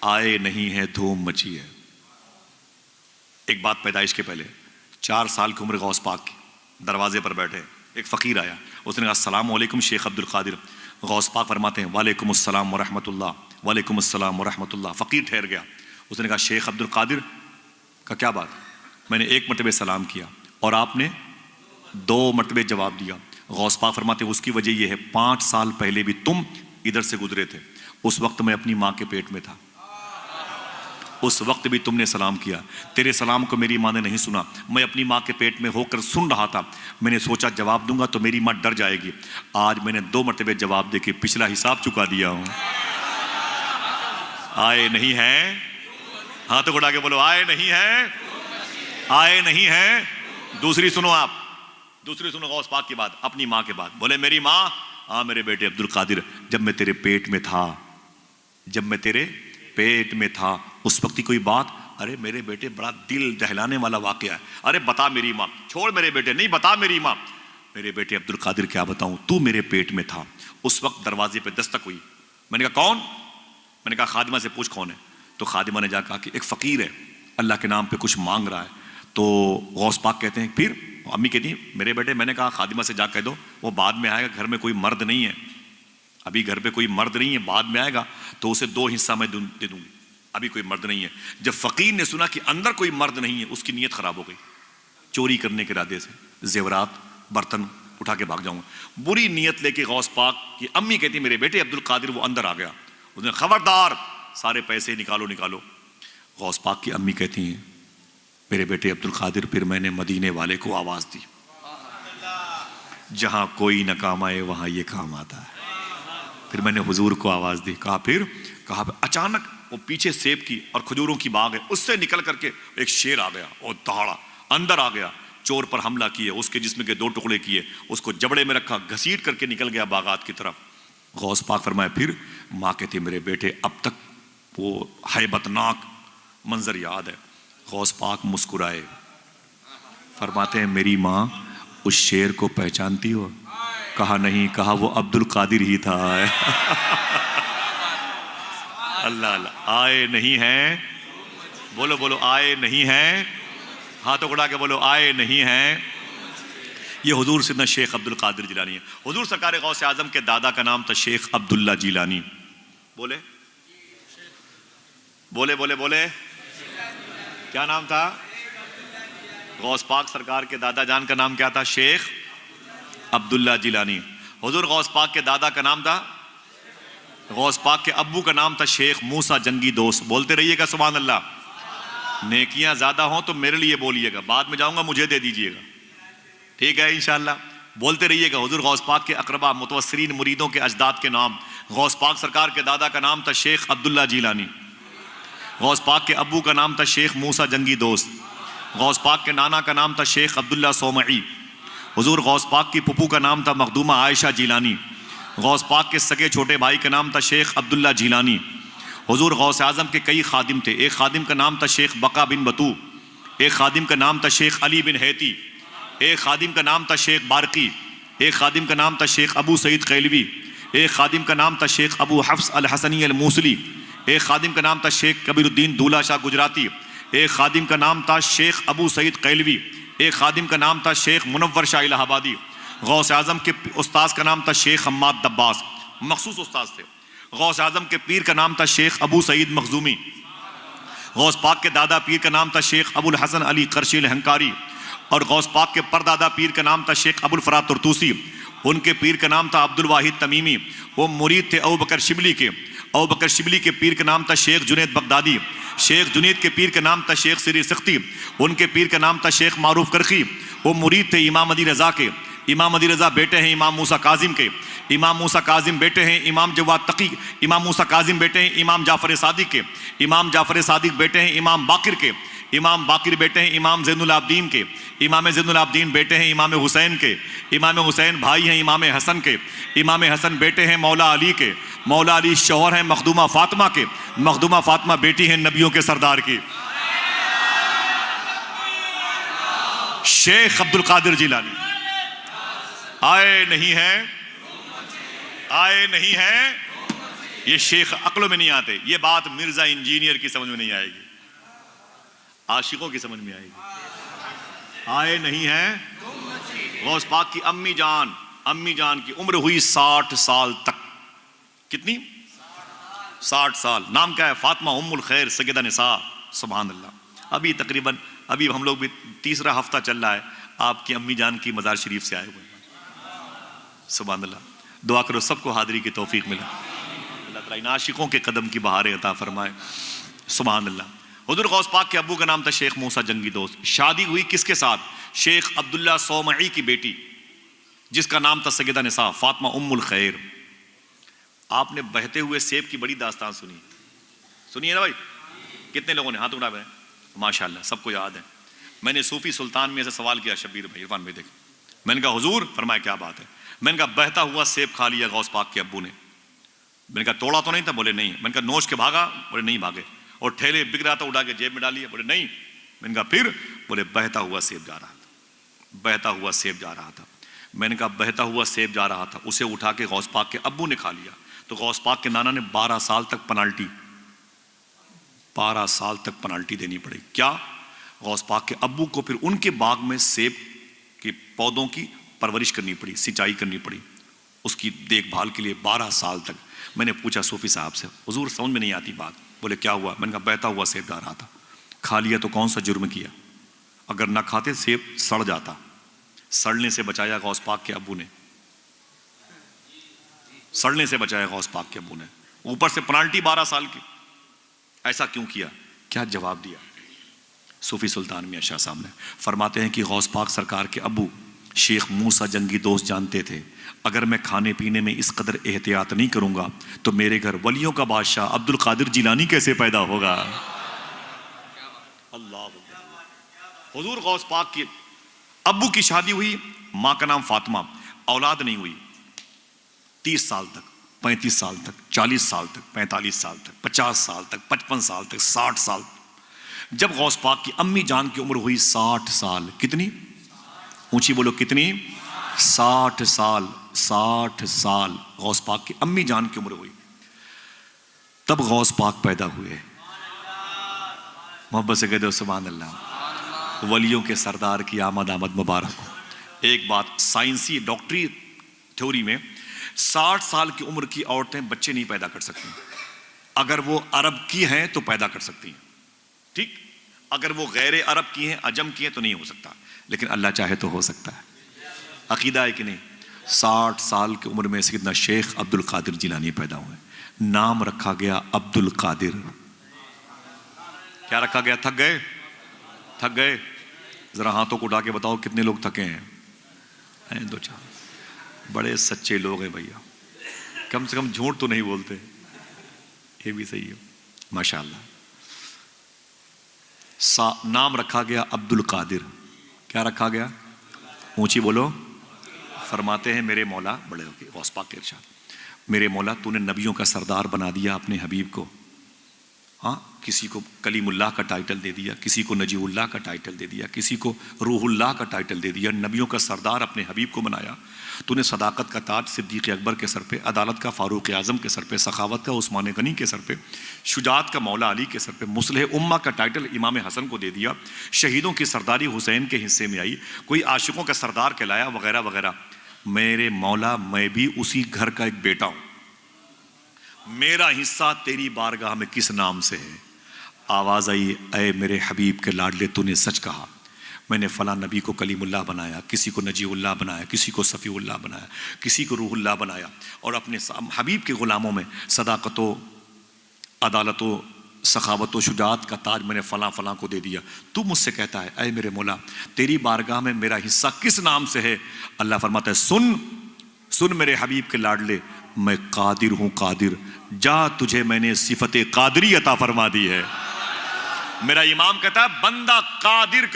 آئے نہیں ہے دھوم مچی ہے۔ ایک بات پیدائش کے پہلے 4 سال کی عمر غوث پاک کی، دروازے پر بیٹھے ایک فقیر آیا، اس نے کہا السلام علیکم شیخ عبد القادر۔ غوث پاک فرماتے ہیں وعلیکم السلام ورحمۃ اللہ، وعلیکم السلام ورحمۃ اللہ۔ فقیر ٹھہر گیا، اس نے کہا شیخ عبد القادر کا کیا بات؟ میں نے 1 مرتبہ سلام کیا اور آپ نے 2 مرتبہ جواب دیا۔ غوث پاک فرماتے ہیں اس کی وجہ یہ ہے 5 سال پہلے بھی تم ادھر سے گزرے تھے، اس وقت میں اپنی ماں کے پیٹ میں تھا، اس وقت بھی تم نے سلام کیا، تیرے سلام کو میری ماں نے نہیں سنا، میں اپنی ماں کے پیٹ میں ہو کر سن رہا تھا، میں نے سوچا جواب دوں گا تو میری ماں ڈر جائے گی، آج میں نے 2 مرتبہ جواب دے کے پچھلا حساب چکا دیا ہوں۔ آئے نہیں ہیں، ہاتھ اٹھا کے بولو آئے نہیں ہیں، آئے نہیں ہیں۔ دوسری سنو، آپ دوسری سنو غوث پاک کی بات، اپنی ماں کے بات، بولے میری ماں، ہاں میرے بیٹے عبد القادر، جب میں تیرے پیٹ میں تھا، جب میں تیرے پیٹ میں تھا اس وقت کی کوئی بات؟ ارے میرے بیٹے بڑا دل دہلانے والا واقعہ ہے، ارے بتا میری ماں، چھوڑ میرے بیٹے، نہیں بتا میری ماں۔ میرے بیٹے عبد القادر کیا بتاؤں، تو میرے پیٹ میں تھا، اس وقت دروازے پہ دستک ہوئی، میں نے کہا کون؟ میں نے کہا خادمہ سے پوچھ کون ہے، تو خادمہ نے جا کہا کہ ایک فقیر ہے اللہ کے نام پہ کچھ مانگ رہا ہے۔ تو غوث پاک کہتے ہیں پھر امی کہتی ہیں میرے بیٹے، میں نے کہا خادمہ سے جا کہہ دو وہ بعد میں آئے گا، گھر میں کوئی مرد نہیں ہے، ابھی گھر پہ کوئی مرد نہیں ہے، بعد میں آئے گا تو اسے 2 حصہ میں دے دوں گی، ابھی کوئی مرد نہیں ہے۔ جب فقیر نے سنا کہ اندر کوئی مرد نہیں ہے، اس کی نیت خراب ہو گئی، چوری کرنے کے ارادے سے زیورات برتن اٹھا کے بھاگ جاؤں گا، بری نیت لے کے غوث پاک کی امی کہتی میرے بیٹے عبد القادر وہ اندر آ گیا، اس نے خبردار سارے پیسے نکالو نکالو۔ غوث پاک کی امی کہتی ہیں میرے بیٹے عبد القادر پھر میں نے مدینے والے کو آواز دی، جہاں کوئی نہ کام آئے وہاں یہ کام آتا ہے۔ پھر میں نے حضور کو آواز دی، کہا اچانک وہ پیچھے سیب کی اور کھجوروں کی باغ ہے، اس سے نکل کر کے ایک شیر آ گیا اور دہاڑا اندر آ گیا، چور پر حملہ کیے، اس کے جسم کے 2 ٹکڑے کیے، اس کو جبڑے میں رکھا، گھسیٹ کر کے نکل گیا باغات کی طرف۔ غوث پاک فرمایا پھر ماں کہتی میرے بیٹے اب تک وہ ہیبت ناک منظر یاد ہے۔ غوث پاک مسکرائے، فرماتے ہیں میری ماں اس شیر کو پہچانتی ہو؟ کہا نہیں، کہا وہ عبد القادر ہی تھا۔ اللہ اللہ، آئے نہیں ہیں، بولو بولو آئے نہیں ہیں، ہاتھوں اڑا کے بولو آئے نہیں ہیں۔ یہ حضور سیدنا شیخ عبد القادر جیلانی ہے۔ حضور سرکار غوث اعظم کے دادا کا نام تھا شیخ عبداللہ جیلانی، بولے بولے بولے بولے کیا نام تھا؟ غوث پاک سرکار کے دادا جان کا نام کیا تھا؟ شیخ عبداللہ جیلانی۔ حضور غوث پاک کے دادا کا نام تھا، غوث پاک کے ابو کا نام تھا شیخ موسیٰ جنگی دوست۔ بولتے رہیے گا سبحان اللہ، نیکیاں زیادہ ہوں تو میرے لیے بولیے گا، بعد میں جاؤں گا مجھے دے دیجئے گا، ٹھیک ہے انشاءاللہ، بولتے رہیے گا۔ حضور غوث پاک کے اقربا متوسرین مریدوں کے اجداد کے نام، غوث پاک سرکار کے دادا کا نام تھا شیخ عبداللہ جیلانی، غوث پاک کے ابو کا نام تھا شیخ موسیٰ جنگی دوست، غوث پاک کے نانا کا نام تھا شیخ عبداللہ صومعی، حضور غوث پاک کی پھپھو کا نام تھا مخدومہ عائشہ جیلانی، غوث پاک کے سگے چھوٹے بھائی کا نام تھا شیخ عبداللہ جیلانی۔ حضور غوث اعظم کے کئی خادم تھے، ایک خادم کا نام تھا شیخ بقا بن بطو، ایک خادم کا نام تھا شیخ علی بن حیتی، ایک خادم کا نام تھا شیخ بارقی، ایک خادم کا نام تھا شیخ ابو سعید قیلوی، ایک خادم کا نام تھا شیخ ابو حفص الحسنی الموصلی، ایک خادم کا نام تھا شیخ کبیر الدین دولہ شاہ گجراتی، ایک خادم کا نام تھا شیخ ابو سعید قیلوی، ایک خادم کا نام تھا شیخ منور شاہ الہ آبادی۔ غوث اعظم کے استاذ کا نام تھا شیخ حماد دباس، مخصوص استاذ تھے۔ غوث اعظم کے پیر کا نام تھا شیخ ابو سعید مخزومی، غوث پاک کے دادا پیر کا نام تھا شیخ ابو الحسن علی قرشی الہنکاری، اور غوث پاک کے پردادا پیر کا نام تھا شیخ ابو الفرات ترتوسی، ان کے پیر کا نام تھا عبد الواحد تمیمی، وہ مرید تھے ابوبکر شبلی کے، ابوبکر شبلی کے پیر کا نام تھا شیخ جنید بغدادی، شیخ جنید کے پیر کا نام تھا شیخ سری سختی، ان کے پیر کا نام تھا شیخ معروف کرخی، وہ مرید تھے امام علی رضا کے، امام علی رضا بیٹے ہیں امام موسیٰ کاظم کے، امام موسیٰ کاظم بیٹے ہیں امام جواد تقی، امام موسیٰ کاظم بیٹے ہیں امام جعفر صادق کے، امام جعفر صادق بیٹے ہیں امام باقر کے، امام باقر بیٹے ہیں امام زین العابدین کے، امام زین العابدین بیٹے ہیں امام حسین کے، امام حسین بھائی ہیں امام حسن کے، امام حسن بیٹے ہیں مولا علی کے، مولا علی شوہر ہیں مخدومہ فاطمہ کے، مخدومہ فاطمہ بیٹی ہیں نبیوں کے سردار کی۔ شیخ عبد القادر جیلانی آئے نہیں ہیں، آئے نہیں ہیں، یہ شیخ عقل میں نہیں آتے. یہ بات مرزا انجینئر کی سمجھ میں نہیں آئے گی, عاشقوں کی سمجھ میں آئے گی. آئے نہیں ہیں. غوث پاک کی امی جان کی عمر ہوئی 60 سال تک. کتنی؟ 60 سال. نام کیا ہے؟ فاطمہ ام الخیر سیدہ نساء. سبحان اللہ. ابھی ہم لوگ بھی تیسرا ہفتہ چل رہا ہے, آپ کی امی جان کی مزار شریف سے آئے ہوئے ہیں. سبحان اللہ. دعا کرو سب کو حاضری کی توفیق ملے. اللہ تعالیٰ ان عاشقوں کے قدم کی بہاریں عطا فرمائے. سبحان اللہ. حضور غوث پاک کے ابو کا نام تھا شیخ موسیٰ جنگی دوست. شادی ہوئی کس کے ساتھ؟ شیخ عبداللہ صومعی کی بیٹی جس کا نام تھا سیدہ نساء فاطمہ ام الخیر. آپ نے بہتے ہوئے سیب کی بڑی داستان سنی ہے نا بھائی؟ کتنے لوگوں نے ہاتھ اٹھائے ہیں؟ ماشاء اللہ سب کو یاد ہے. میں نے صوفی سلطان میں سے سوال کیا, شبیر بھائی, عرفان بھائی, دیکھ. میں نے کہا حضور, فرمایا کیا بات ہے؟ میں نے کہا بہتا ہوا سیب کھا لیا غوث پاک کے ابو نے. میں نے کہا توڑا تو نہیں تھا؟ بولے نہیں. میں نے کہا نوچ کے بھاگا؟ بولے نہیں بھاگے. اور ٹھیلے بک رہا تھا اٹھا کے جیب میں ڈالی؟ بولے نہیں. میں نے کہا پھر؟ بولے بہتا ہوا سیب جا رہا تھا. میں نے کہا بہتا ہوا سیب جا رہا تھا, اسے اٹھا کے غوث پاک کے ابو نے کھا لیا. تو غوث پاک کے نانا نے 12 سال تک پنالٹی دینی پڑی. کیا؟ غوث پاک کے ابو کو پھر ان کے باغ میں سیب کے پودوں کی پرورش کرنی پڑی, سینچائی کرنی پڑی, اس کی دیکھ بھال کے لیے 12 سال تک. میں نے پوچھا صوفی صاحب سے, حضور سمجھ میں نہیں آتی بات. بولے کیا ہوا؟ میں نے کہا بہتا ہوا سیب جا رہا تھا, کھا لیا تو کون سا جرم کیا؟ اگر نہ کھاتے سیب سڑ جاتا. سڑنے سے بچایا غوث پاک کے ابو نے, سڑنے سے بچایا غوث پاک کے ابو نے, اوپر سے پنالٹی 12 سال کی. ایسا کیوں کیا؟ کیا جواب دیا صوفی سلطان میاں شاہ صاحب نے؟ فرماتے ہیں کہ غوث پاک سرکار کے ابو شیخ موسیٰ جنگی دوست جانتے تھے اگر میں کھانے پینے میں اس قدر احتیاط نہیں کروں گا تو میرے گھر ولیوں کا بادشاہ عبد القادر جیلانی کیسے پیدا ہوگا. اللہ. حضور غوث پاک کے ابو کی شادی ہوئی, ماں کا نام فاطمہ. اولاد نہیں ہوئی 30 سال تک, 35 سال تک, 40 سال تک, 45 سال تک, 50 سال تک, 55 سال تک, 60 سال. جب غوث پاک کی امی جان کی عمر ہوئی 60 سال. کتنی؟ اونچی بولو کتنی؟ 60 سال. 60 سال غوث پاک کی امی جان کی عمر ہوئی, تب غوث پاک پیدا ہوئے. محبت سے کہہ دو سبحان اللہ. ولیوں کے سردار کی آمد مبارک ہو. ایک بات سائنسی ڈاکٹری تھیوری میں 60 سال کی عمر کی عورتیں بچے نہیں پیدا کر سکتی. اگر وہ عرب کی ہیں تو پیدا کر سکتی ہیں, ٹھیک. اگر وہ غیر عرب کی ہیں, عجم کی ہیں تو نہیں ہو سکتا, لیکن اللہ چاہے تو ہو سکتا ہے. عقیدہ ہے کہ نہیں؟ 60 سال کی عمر میں سیدنا شیخ عبد القادر جیلانی پیدا ہوئے. نام رکھا گیا عبد القادر. کیا رکھا گیا؟ تھک گئے؟ ذرا ہاتھوں کو اٹھا کے بتاؤ کتنے لوگ تھکے ہیں؟ 2-4. بڑے سچے لوگ ہیں بھیا, کم سے کم جھوٹ تو نہیں بولتے. یہ بھی صحیح ہے ماشاء اللہ. نام رکھا گیا عبد القادر. کیا رکھا گیا؟ اونچی بولو. فرماتے ہیں میرے مولا, بڑے ہو کے غوث پاک کے ارشاد, میرے مولا تو نے نبیوں کا سردار بنا دیا اپنے حبیب کو. ہاں, کسی کو کلیم اللہ کا ٹائٹل دے دیا, کسی کو نجیب اللہ کا ٹائٹل دے دیا, کسی کو روح اللہ کا ٹائٹل دے دیا, نبیوں کا سردار اپنے حبیب کو بنایا. تو نے صداقت کا تاج صدیق اکبر کے سر پہ, عدالت کا فاروق اعظم کے سر پہ, سخاوت کا عثمان غنی کے سر پہ, شجاعت کا مولا علی کے سر پہ, مصلح امہ کا ٹائٹل امام حسن کو دے دیا, شہیدوں کی سرداری حسین کے حصے میں آئی, کوئی عاشقوں کا سردار کہلایا, وغیرہ وغیرہ. میرے مولا میں بھی اسی گھر کا ایک بیٹا ہوں, میرا حصہ تیری بارگاہ میں کس نام سے ہے؟ آواز آئی, اے میرے حبیب کے لاڈلے تو نے سچ کہا, میں نے فلاں نبی کو کلیم اللہ بنایا, کسی کو نجیب اللہ بنایا, کسی کو صفی اللہ بنایا, کسی کو روح اللہ بنایا, اور اپنے حبیب کے غلاموں میں صداقت و عدالت و سخاوت و شجاعت کا تاج میں نے فلاں فلاں کو دے دیا. تو مجھ سے کہتا ہے اے میرے مولا تیری بارگاہ میں میرا حصہ کس نام سے ہے؟ اللہ فرماتا ہے سن میرے حبیب کے لاڈلے, میں قادر ہوں, قادر. جا تجھے میں نے صفت قادری عطا فرما دی ہے. میرا امام کہتا ہے بندہ قادر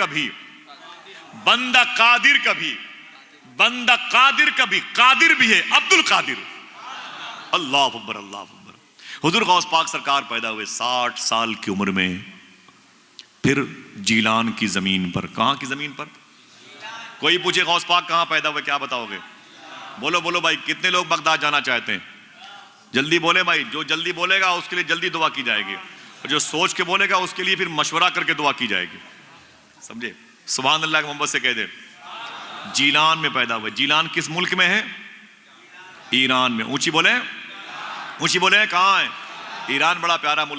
کبھی قادر بھی ہے عبد القادر. اللہ اکبر, اللہ اکبر. حضور غوث پاک سرکار پیدا ہوئے 60 سال کی عمر میں, پھر جیلان کی زمین پر. کہاں کی زمین پر؟ کوئی پوچھے غوث پاک کہاں پیدا ہوئے, کیا بتاؤ گے؟ بولو بھائی, کتنے لوگ بغداد جانا چاہتے ہیں؟ جلدی بولے بھائی، جو جلدی بولے گا اس کے لیے جلدی دعا کی جائے گی، اور جو سوچ کے بولے گا اس کے لیے پھر مشورہ کر کے دعا کی جائے گی. سمجھے؟ سبحان اللہ کے محبت سے کہہ دے. جیلان میں پیدا ہوئے. جیلان کس ملک میں ہے؟ ایران میں. اونچی بولے، اونچی بولے، کہاں ہے؟ ایران بڑا پیارا ملک